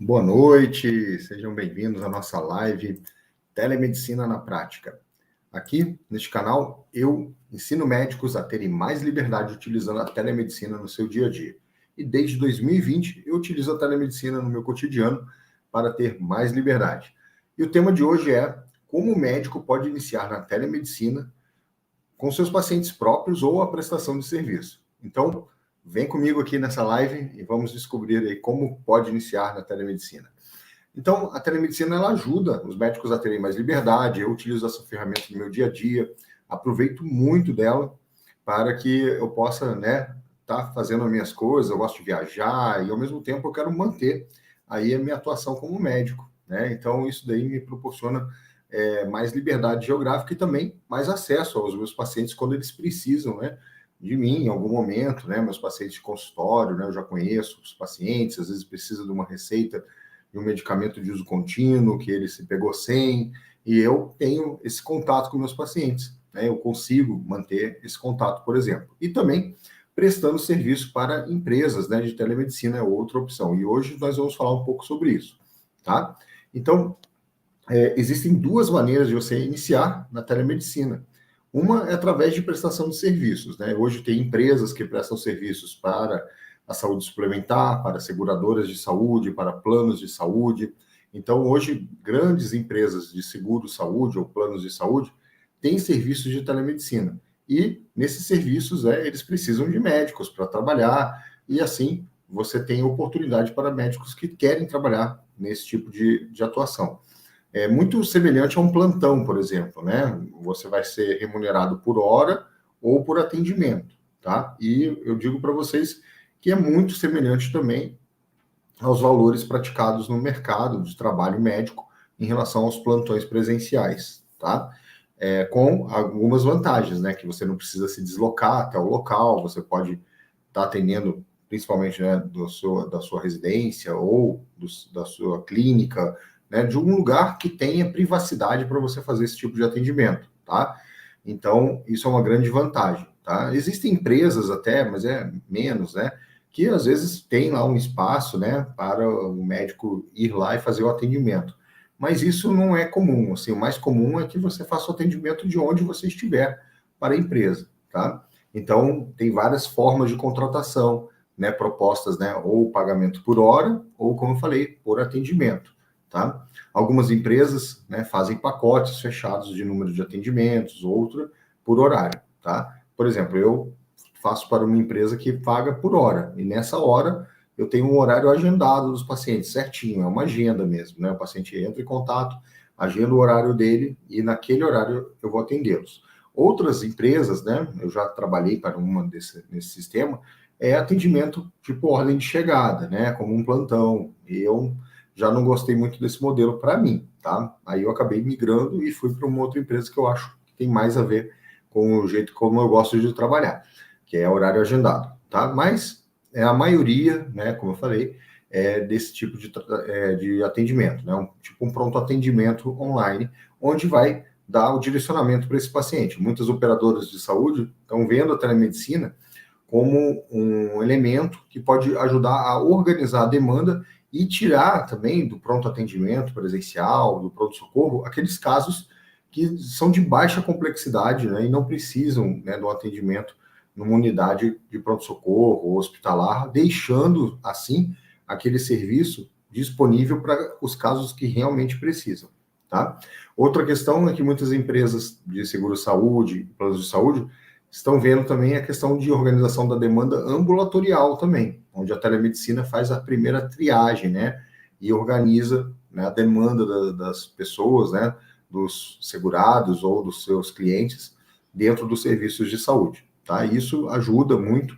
Boa noite, sejam bem-vindos à nossa live Telemedicina na Prática. Aqui, neste canal, eu ensino médicos a terem mais liberdade utilizando a telemedicina no seu dia a dia. E desde 2020, eu utilizo a telemedicina no meu cotidiano para ter mais liberdade. E o tema de hoje é como o médico pode iniciar na telemedicina com seus pacientes próprios ou a prestação de serviço. Então, vem comigo aqui nessa live e vamos descobrir aí como pode iniciar na telemedicina. Então, a telemedicina ela ajuda os médicos a terem mais liberdade. Eu utilizo essa ferramenta no meu dia a dia, aproveito muito dela para que eu possa, tá fazendo as minhas coisas. Eu gosto de viajar e ao mesmo tempo eu quero manter aí a minha atuação como médico, né? Então, isso daí me proporciona mais liberdade geográfica e também mais acesso aos meus pacientes quando eles precisam, né, de mim em algum momento, né? Meus pacientes de consultório, né? Eu já conheço os pacientes, às vezes precisa de uma receita de um medicamento de uso contínuo que ele se pegou sem, e eu tenho esse contato com meus pacientes, né? Eu consigo manter esse contato, por exemplo. E também prestando serviço para empresas, né, de telemedicina é outra opção. E hoje nós vamos falar um pouco sobre isso, tá? Então, existem duas maneiras de você iniciar na telemedicina. Uma é através de prestação de serviços, né? Hoje tem empresas que prestam serviços para a saúde suplementar, para seguradoras de saúde, para planos de saúde. Então, hoje, grandes empresas de seguro-saúde ou planos de saúde têm serviços de telemedicina. E nesses serviços, eles precisam de médicos para trabalhar, e assim você tem oportunidade para médicos que querem trabalhar nesse tipo de atuação. É muito semelhante a um plantão, por exemplo, né? Você vai ser remunerado por hora ou por atendimento, tá? E eu digo para vocês que é muito semelhante também aos valores praticados no mercado de trabalho médico em relação aos plantões presenciais, tá? Com algumas vantagens, né? Que você não precisa se deslocar até o local, você pode estar atendendo principalmente, né, da sua residência ou da sua clínica, né, de um lugar que tenha privacidade para você fazer esse tipo de atendimento, tá? Então, isso é uma grande vantagem, tá? Existem empresas até, mas é menos, né, que às vezes tem lá um espaço, né, para o médico ir lá e fazer o atendimento. Mas isso não é comum, assim, o mais comum é que você faça o atendimento de onde você estiver para a empresa, tá? Então, tem várias formas de contratação, né, propostas, né, ou pagamento por hora, ou, como eu falei, por atendimento, tá? Algumas empresas, né, fazem pacotes fechados de número de atendimentos, outra por horário, tá? Por exemplo, eu faço para uma empresa que paga por hora, e nessa hora eu tenho um horário agendado dos pacientes, certinho, é uma agenda mesmo, né? O paciente entra em contato, agenda o horário dele, e naquele horário eu vou atendê-los. Outras empresas, né, eu já trabalhei para uma nesse sistema, é atendimento tipo ordem de chegada, né, como um plantão. Eu já não gostei muito desse modelo para mim, tá? Aí eu acabei migrando e fui para uma outra empresa que eu acho que tem mais a ver com o jeito como eu gosto de trabalhar, que é horário agendado, tá? Mas a maioria, né, como eu falei, é desse tipo de atendimento, né? Tipo um pronto atendimento online, onde vai dar o direcionamento para esse paciente. Muitas operadoras de saúde estão vendo a telemedicina como um elemento que pode ajudar a organizar a demanda e tirar também do pronto atendimento presencial, do pronto-socorro, aqueles casos que são de baixa complexidade, né, e não precisam, né, do atendimento numa unidade de pronto-socorro ou hospitalar, deixando, assim, aquele serviço disponível para os casos que realmente precisam, tá? Outra questão é que muitas empresas de seguro-saúde, planos de saúde, estão vendo também a questão de organização da demanda ambulatorial também, onde a telemedicina faz a primeira triagem, né, e organiza, né, a demanda das pessoas, né, dos segurados ou dos seus clientes dentro dos serviços de saúde, tá? Isso ajuda muito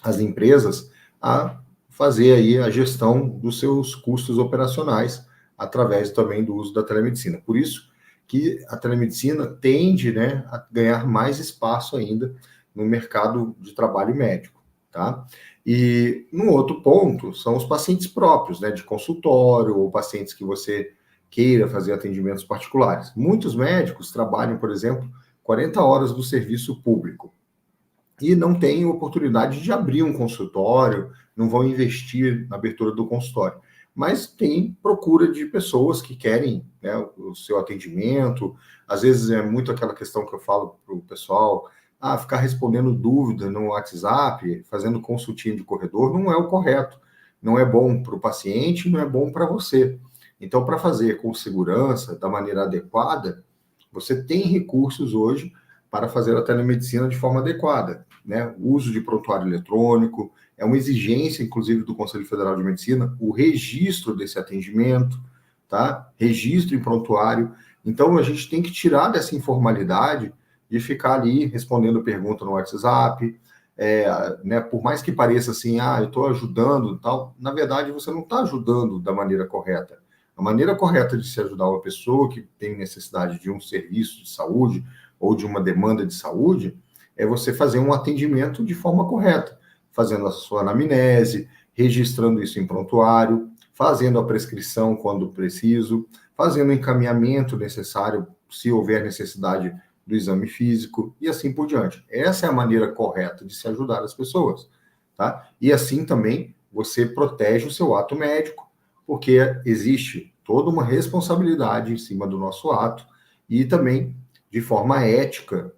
as empresas a fazer aí a gestão dos seus custos operacionais através também do uso da telemedicina. Por isso que a telemedicina tende, né, a ganhar mais espaço ainda no mercado de trabalho médico, tá? E um outro ponto são os pacientes próprios, né, de consultório ou pacientes que você queira fazer atendimentos particulares. Muitos médicos trabalham, por exemplo, 40 horas do serviço público e não têm oportunidade de abrir um consultório, não vão investir na abertura do consultório. mas tem procura de pessoas que querem, né, o seu atendimento. Às vezes é muito aquela questão que eu falo para o pessoal, ficar respondendo dúvida no WhatsApp, fazendo consultinha de corredor, não é o correto. Não é bom para o paciente, não é bom para você. Então, para fazer com segurança, da maneira adequada, você tem recursos hoje para fazer a telemedicina de forma adequada, né? O uso de prontuário eletrônico, é uma exigência, inclusive, do Conselho Federal de Medicina, o registro desse atendimento, tá? Registro em prontuário. Então, a gente tem que tirar dessa informalidade de ficar ali respondendo pergunta no WhatsApp, né? Por mais que pareça assim, eu estou ajudando, tal, na verdade, você não está ajudando da maneira correta. A maneira correta de se ajudar uma pessoa que tem necessidade de um serviço de saúde ou de uma demanda de saúde é você fazer um atendimento de forma correta, fazendo a sua anamnese, registrando isso em prontuário, fazendo a prescrição quando preciso, fazendo o encaminhamento necessário, se houver necessidade do exame físico e assim por diante. Essa é a maneira correta de se ajudar as pessoas, tá? E assim também você protege o seu ato médico, porque existe toda uma responsabilidade em cima do nosso ato e também, de forma ética,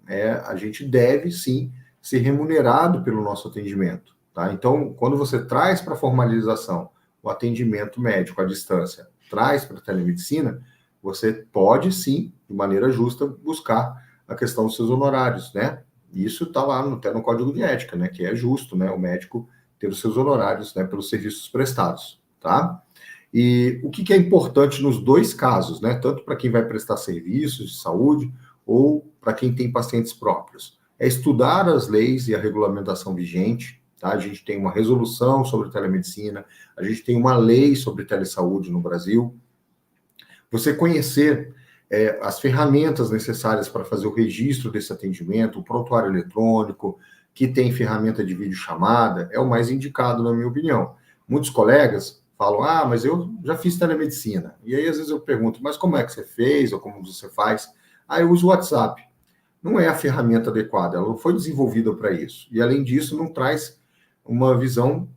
a gente deve, sim, ser remunerado pelo nosso atendimento, tá? Então, quando você traz para a formalização o atendimento médico à distância, traz para a telemedicina, você pode, sim, de maneira justa, buscar a questão dos seus honorários, né? Isso está lá até no Código de Ética, né? Que é justo, né? O médico ter os seus honorários, né? Pelos serviços prestados, tá? E o que é importante nos dois casos, né? Tanto para quem vai prestar serviços de saúde ou para quem tem pacientes próprios, é estudar as leis e a regulamentação vigente, tá? A gente tem uma resolução sobre telemedicina, a gente tem uma lei sobre telesaúde no Brasil. Você conhecer as ferramentas necessárias para fazer o registro desse atendimento, o prontuário eletrônico, que tem ferramenta de videochamada, é o mais indicado, na minha opinião. Muitos colegas falam, mas eu já fiz telemedicina. E aí, às vezes, eu pergunto, mas como é que você fez, ou como você faz? Eu uso o WhatsApp. Não é a ferramenta adequada, ela não foi desenvolvida para isso. E, além disso, não traz uma visão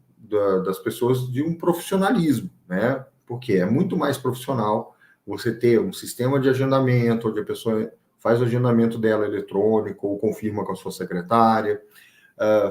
das pessoas de um profissionalismo, né? Porque é muito mais profissional você ter um sistema de agendamento, onde a pessoa faz o agendamento dela eletrônico ou confirma com a sua secretária,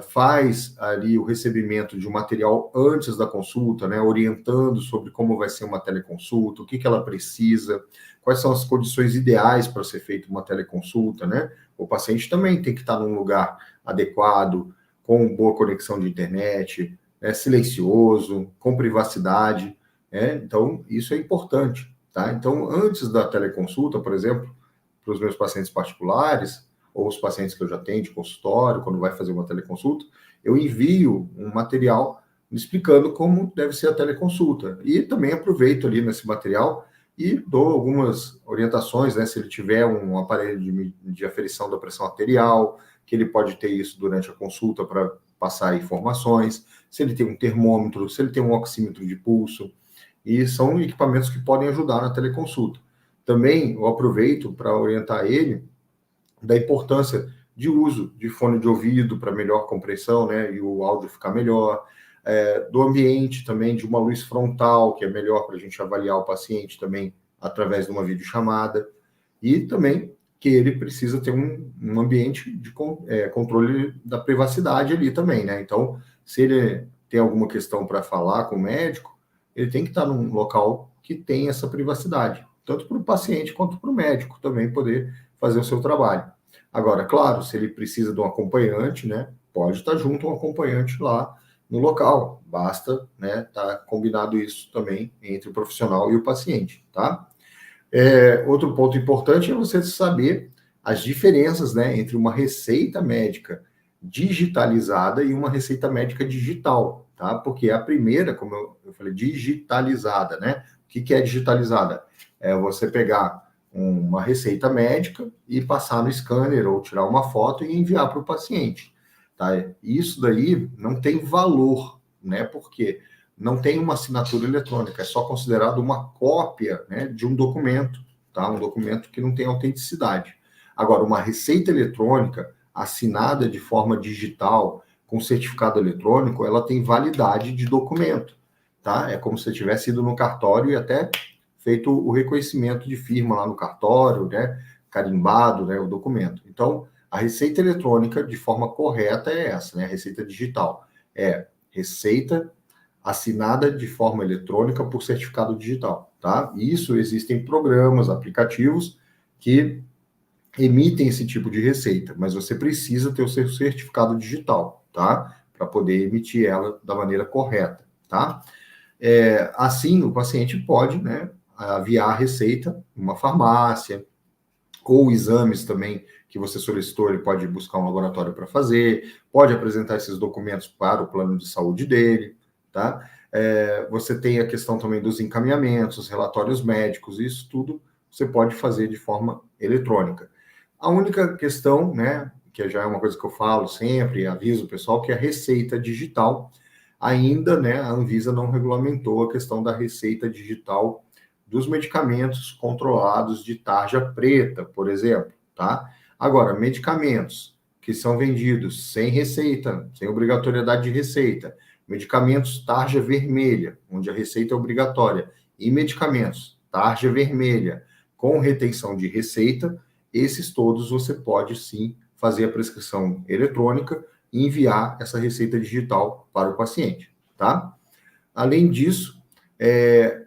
faz ali o recebimento de um material antes da consulta, né, orientando sobre como vai ser uma teleconsulta, o que ela precisa, quais são as condições ideais para ser feita uma teleconsulta, né? O paciente também tem que estar num lugar adequado, com boa conexão de internet, silencioso, com privacidade, né? Então, isso é importante. Tá? Então, antes da teleconsulta, por exemplo, para os meus pacientes particulares, ou os pacientes que eu já tenho de consultório, quando vai fazer uma teleconsulta, eu envio um material explicando como deve ser a teleconsulta. E também aproveito ali nesse material e dou algumas orientações, né? Se ele tiver um aparelho de aferição da pressão arterial, que ele pode ter isso durante a consulta para passar informações, se ele tem um termômetro, se ele tem um oxímetro de pulso, e são equipamentos que podem ajudar na teleconsulta. Também eu aproveito para orientar ele da importância de uso de fone de ouvido para melhor compreensão, né, e o áudio ficar melhor, do ambiente também, de uma luz frontal, que é melhor para a gente avaliar o paciente também através de uma videochamada, e também que ele precisa ter um ambiente de controle da privacidade ali também, né? Então, se ele tem alguma questão para falar com o médico, ele tem que estar num local que tem essa privacidade, tanto para o paciente quanto para o médico também poder fazer o seu trabalho. Agora, claro, se ele precisa de um acompanhante, né, pode estar junto um acompanhante lá no local, basta, né, tá combinado isso também entre o profissional e o paciente, tá? Outro ponto importante é você saber as diferenças, né, entre uma receita médica digitalizada e uma receita médica digital, tá? Porque a primeira, como eu falei, digitalizada, né? O que é digitalizada? É você pegar uma receita médica e passar no scanner ou tirar uma foto e enviar para o paciente, tá? Isso daí não tem valor, né? Porque não tem uma assinatura eletrônica, é só considerado uma cópia, né, de um documento, tá? Um documento que não tem autenticidade. Agora, uma receita eletrônica assinada de forma digital, com certificado eletrônico, ela tem validade de documento, tá? É como se você tivesse ido no cartório e até feito o reconhecimento de firma lá no cartório, né? Carimbado, né? O documento. Então, a receita eletrônica, de forma correta, é essa, né? A receita digital. É receita assinada de forma eletrônica por certificado digital, tá? Isso existem programas, aplicativos que emitem esse tipo de receita, mas você precisa ter o seu certificado digital, tá? Para poder emitir ela da maneira correta, tá? Assim, o paciente pode, né, aviar a receita em uma farmácia, ou exames também que você solicitou, ele pode buscar um laboratório para fazer, pode apresentar esses documentos para o plano de saúde dele, tá? Você tem a questão também dos encaminhamentos, relatórios médicos, isso tudo você pode fazer de forma eletrônica. A única questão, né, que já é uma coisa que eu falo sempre, aviso o pessoal, que é a receita digital. Ainda, né, a Anvisa não regulamentou a questão da receita digital dos medicamentos controlados de tarja preta, por exemplo, tá? Agora, medicamentos que são vendidos sem receita, sem obrigatoriedade de receita, medicamentos tarja vermelha, onde a receita é obrigatória, e medicamentos tarja vermelha com retenção de receita, esses todos você pode sim fazer a prescrição eletrônica e enviar essa receita digital para o paciente, tá? Além disso,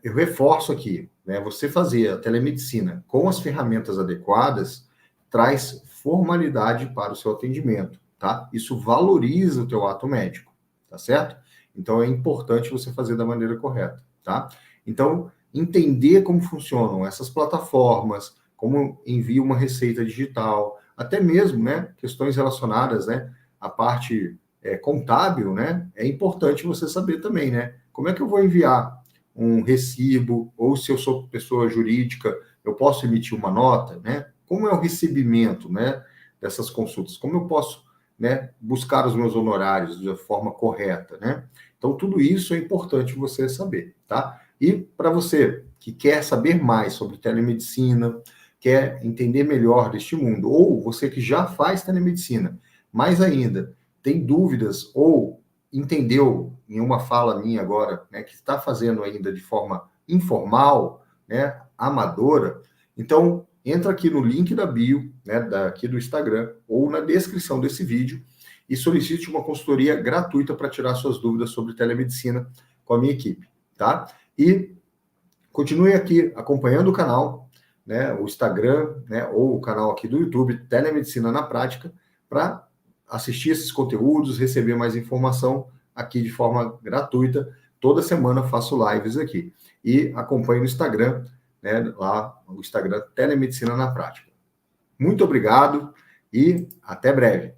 eu reforço aqui, né, você fazer a telemedicina com as ferramentas adequadas traz formalidade para o seu atendimento, tá? Isso valoriza o teu ato médico, tá certo? Então, é importante você fazer da maneira correta, tá? Então, entender como funcionam essas plataformas, como envia uma receita digital, até mesmo, né, questões relacionadas, né, à parte contábil, né, é importante você saber também, né? Como é que eu vou enviar um recibo, ou se eu sou pessoa jurídica, eu posso emitir uma nota, né? Como é o recebimento, né, dessas consultas? Como eu posso, né, buscar os meus honorários de forma correta, né? Então, tudo isso é importante você saber, tá? E para você que quer saber mais sobre telemedicina, quer entender melhor deste mundo, ou você que já faz telemedicina, mais ainda, tem dúvidas ou entendeu em uma fala minha agora, né, que está fazendo ainda de forma informal, né, amadora, então entra aqui no link da bio, né, daqui do Instagram, ou na descrição desse vídeo e solicite uma consultoria gratuita para tirar suas dúvidas sobre telemedicina com a minha equipe, tá? E continue aqui acompanhando o canal, né, o Instagram, né, ou o canal aqui do YouTube, Telemedicina na Prática, para assistir esses conteúdos, receber mais informação aqui de forma gratuita. Toda semana faço lives aqui. E acompanhe no Instagram, né, lá o Instagram Telemedicina na Prática. Muito obrigado e até breve.